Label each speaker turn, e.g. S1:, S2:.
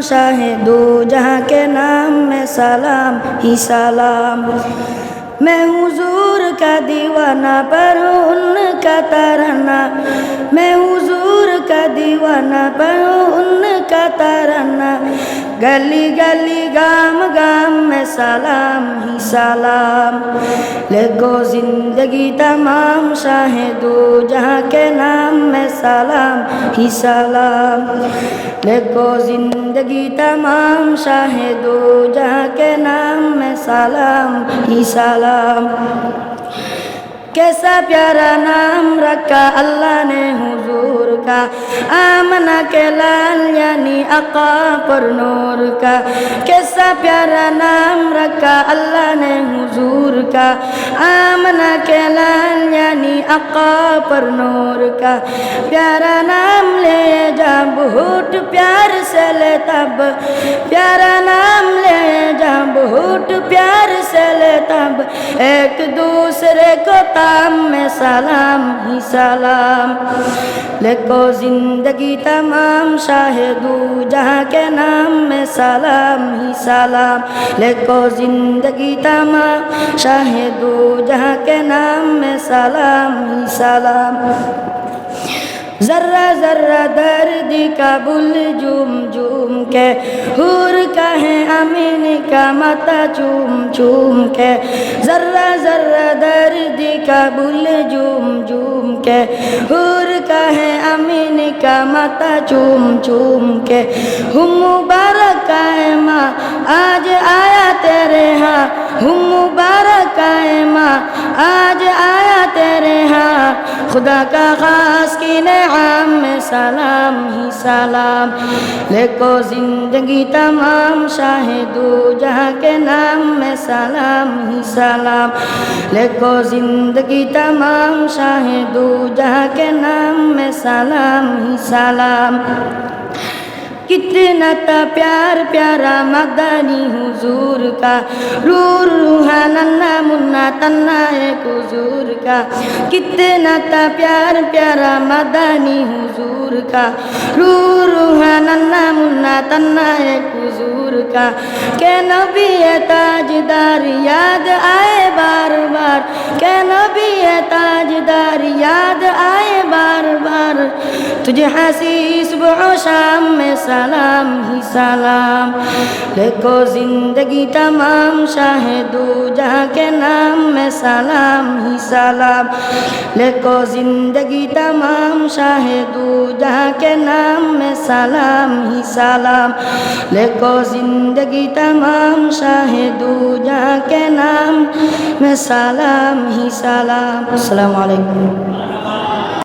S1: शाह दो जहाँ के नाम में सलाम ही सलाम। मैं हुजूर का दीवाना पढ़ूं उनका तराना, मैं हुजूर का दीवाना पढ़ूं उनका तराना। गली गली गाम गाम में सलाम ही सलाम। लगो जिंदगी तमाम शाह दो जहाँ के नाम में सलाम ही सलाम। लगो जिंदगी तमाम शाह दो जहाँ के नाम में सलाम ही सलाम। कैसा प्यारा नाम रखा अल्लाह ने हुजूर का, आमना के लाल यानी आका पर नूर का। कैसा प्यारा नाम रखा अल्लाह ने हुजूर का, आमना के लाल यानी आका पर नूर का। प्यारा नाम ले जब बहुत प्यार से ले तब, प्यारा नाम ले जब बहुत प्यार से ले तब। एक दूसरे को ताम में सलाम ही सलाम। लिखो जिंदगी तमाम शाह दो जहाँ के नाम में सलाम ही सलाम। लिखो जिंदगी तमाम शाह दो जहाँ के नाम में सलाम ही सलाम। जर्रा जर्रा दर्द का बुल झूम झूम के, हूर का है अमीन का माता चूम चूम के। जर्रा जर्रा दर्द का बुल झूम झूम के, हूर का है अमीन का माता चूम चूम के। हुम मुबारक है माँ आज आया तेरे यहाँ, हुम मुबारक है माँ आज आया तेरे यहाँ। खुदा का खास की नेआम में सलाम ही सलाम। लिखो जिंदगी तमाम शाह दो जहाँ के नाम में सलाम ही सलाम। लिखो जिंदगी तमाम शाह दो जहाँ के नाम में सलाम ही सलाम। कितना था प्यार प्यारा मदनी हुजूर का, रूर रूहा नन्ना मुन्ना तन्ना एक हुजूर का। कितना था प्यार प्यारा मदनी हुजूर का, रूर रूहा नन्ना मुन्ना तन्ना एक हुजूर का। के नबी ताजदार याद आए बार बार, के नबी ताजदार याद आए बार बार। तुझे हंसी सुबह शाम में सलाम ही सलाम। लिखो जिंदगी तमाम शाह दो जहाँ के नाम में सलाम ही सलाम। लिखो जिंदगी तमाम शाह दो जहाँ के नाम में सलाम ही सलाम। लिखो जिंदगी तमाम शाह दो जहाँ के नाम में सलाम ही सलाम। अस्सलामु अलैकुम।